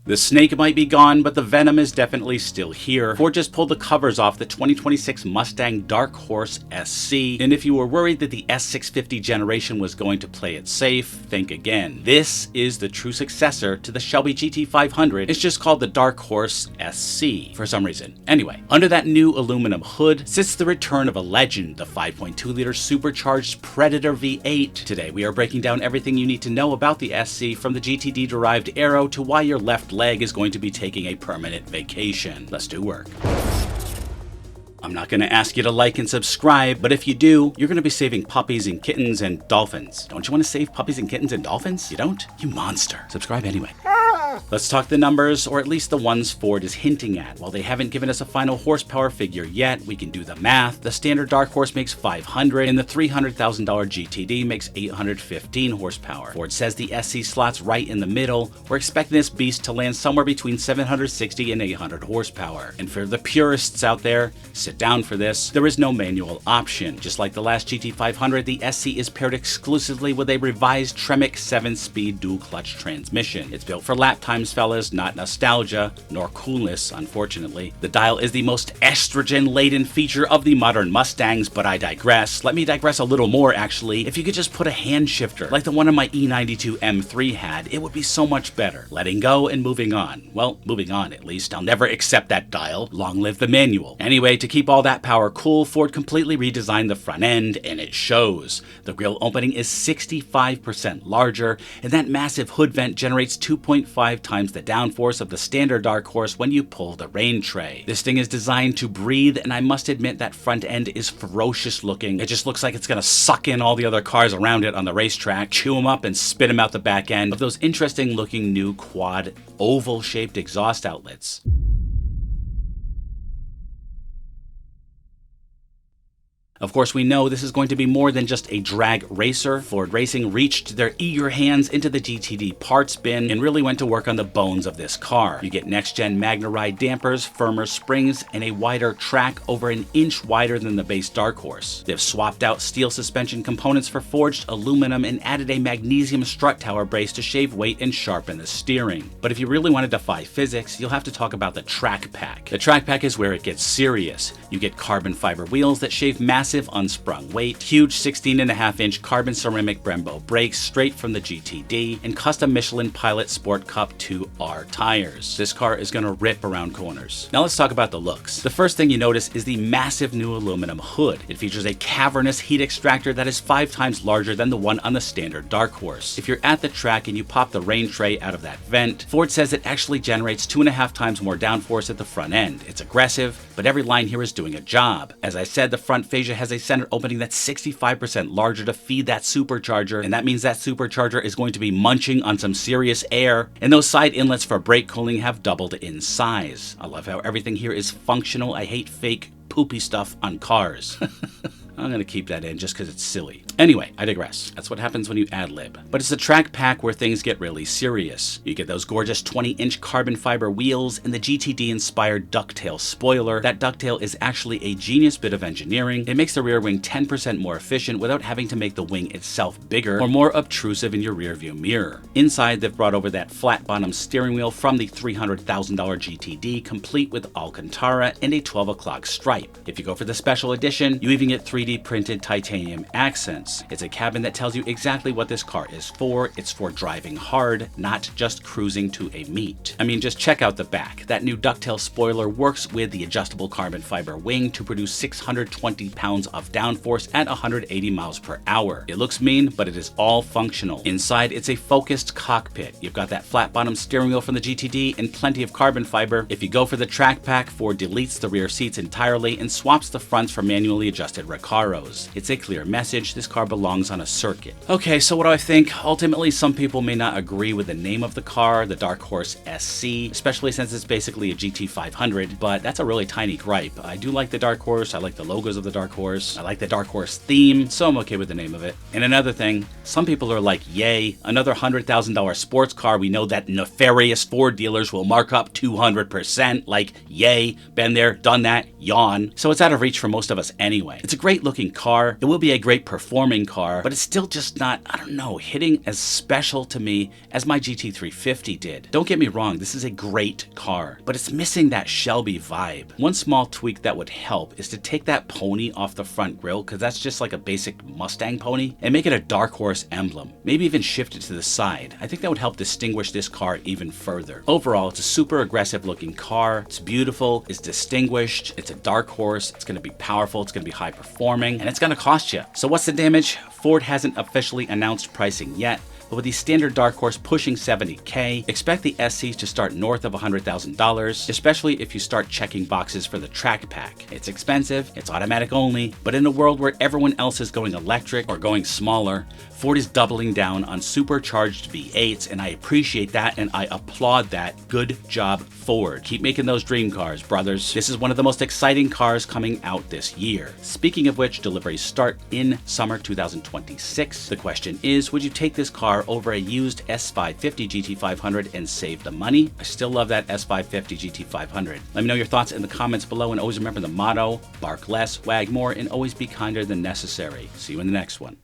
The snake might be gone, but the venom is definitely still here. Ford just pulled the covers off the 2026 Mustang Darkhorse SC, and if you were worried that the S650 generation was going to play it safe, think again. This is the true successor to the Shelby GT500. It's just called the Darkhorse SC for some reason. Anyway, under that new aluminum hood sits the return of a legend, the 5.2-liter supercharged Predator V8. Today we are breaking down everything you need to know about the SC, from the GTD-derived aero to why your left leg is going to be taking a permanent vacation. Let's do work. I'm not going to ask you to like and subscribe, but if you do, you're going to be saving puppies and kittens and dolphins. Don't you want to save puppies and kittens and dolphins? You don't? You monster. Subscribe anyway. Let's talk the numbers, or at least the ones Ford is hinting at. While they haven't given us a final horsepower figure yet, we can do the math. The standard Darkhorse makes 500, and the $300,000 GTD makes 815 horsepower. Ford says the SC slots right in the middle. We're expecting this beast to land somewhere between 760 and 800 horsepower. And for the purists out there, sit down for this. There is no manual option. Just like the last GT500, the SC is paired exclusively with a revised Tremec 7-speed dual-clutch transmission. It's built for lap times, fellas, not nostalgia, nor coolness, unfortunately. The dial is the most estrogen-laden feature of the modern Mustangs, but I digress. Let me digress a little more, actually. If you could just put a hand shifter, like the one on my E92 M3 had, it would be so much better. Letting go and moving on. Well, moving on, at least. I'll never accept that dial. Long live the manual. Anyway, to keep all that power cool, Ford completely redesigned the front end, and it shows. The grille opening is 65% larger, and that massive hood vent generates 2.5 times the downforce of the standard Darkhorse when you pull the rain tray. This thing is designed to breathe, and I must admit that front end is ferocious looking. It just looks like it's gonna suck in all the other cars around it on the racetrack, chew them up, and spit them out the back end of those interesting looking new quad oval shaped exhaust outlets. Of course, we know this is going to be more than just a drag racer. Ford Racing reached their eager hands into the GTD parts bin and really went to work on the bones of this car. You get next-gen MagneRide dampers, firmer springs, and a wider track over an inch wider than the base Darkhorse. They've swapped out steel suspension components for forged aluminum and added a magnesium strut tower brace to shave weight and sharpen the steering. But if you really want to defy physics, you'll have to talk about the track pack. The track pack is where it gets serious. You get carbon fiber wheels that shave massive unsprung weight, huge 16.5-inch carbon ceramic Brembo brakes straight from the GTD, and custom Michelin Pilot Sport Cup 2R tires. This car is going to rip around corners. Now let's talk about the looks. The first thing you notice is the massive new aluminum hood. It features a cavernous heat extractor that is 5 times larger than the one on the standard Darkhorse. If you're at the track and you pop the rain tray out of that vent, Ford says it actually generates 2.5 times more downforce at the front end. It's aggressive, but every line here is doing a job. As I said, the front fascia has a center opening that's 65% larger to feed that supercharger, and that means that supercharger is going to be munching on some serious air, and those side inlets for brake cooling have doubled in size. I love how everything here is functional. I hate fake poopy stuff on cars. I'm gonna keep that in just because it's silly. Anyway, I digress. That's what happens when you ad-lib. But it's the track pack where things get really serious. You get those gorgeous 20-inch carbon fiber wheels and the GTD-inspired ducktail spoiler. That ducktail is actually a genius bit of engineering. It makes the rear wing 10% more efficient without having to make the wing itself bigger or more obtrusive in your rearview mirror. Inside, they've brought over that flat-bottom steering wheel from the $300,000 GTD, complete with Alcantara and a 12 o'clock stripe. If you go for the special edition, you even get 3D printed titanium accents. It's a cabin that tells you exactly what this car is for. It's for driving hard, not just cruising to a meet. I mean, just check out the back. That new ducktail spoiler works with the adjustable carbon fiber wing to produce 620 pounds of downforce at 180 miles per hour. It looks mean, but it is all functional. Inside, it's a focused cockpit. You've got that flat bottom steering wheel from the GTD and plenty of carbon fiber. If you go for the track pack, Ford deletes the rear seats entirely and swaps the fronts for manually adjusted Recaro. It's a clear message. This car belongs on a circuit. Okay, so what do I think? Ultimately, some people may not agree with the name of the car, the Darkhorse SC, especially since it's basically a GT500, but that's a really tiny gripe. I do like the Darkhorse. I like the logos of the Darkhorse. I like the Darkhorse theme, so I'm okay with the name of it. And another thing, some people are like, yay, another $100,000 sports car. We know that nefarious Ford dealers will mark up 200%. Like, yay, been there, done that, yawn. So it's out of reach for most of us anyway. It's a great looking car. It will be a great performer performing car, but it's still just not, I don't know, hitting as special to me as my GT350 did. Don't get me wrong, this is a great car, but it's missing that Shelby vibe. One small tweak that would help is to take that pony off the front grille, because that's just like a basic Mustang pony, and make it a Darkhorse emblem. Maybe even shift it to the side. I think that would help distinguish this car even further. Overall, it's a super aggressive looking car. It's beautiful, it's distinguished, it's a Darkhorse, it's going to be powerful, it's going to be high performing, and it's going to cost you. So what's the damage? Ford hasn't officially announced pricing yet, but with the standard Darkhorse pushing $70K, expect the SCs to start north of $100,000, especially if you start checking boxes for the track pack. It's expensive, it's automatic only, but in a world where everyone else is going electric or going smaller, Ford is doubling down on supercharged V8s, and I appreciate that and I applaud that. Good job, Ford. Keep making those dream cars, brothers. This is one of the most exciting cars coming out this year. Speaking of which, deliveries start in summer 2026. The question is, would you take this car over a used S550 GT500 and save the money? I still love that S550 GT500. Let me know your thoughts in the comments below, and always remember the motto: bark less, wag more, and always be kinder than necessary. See you in the next one.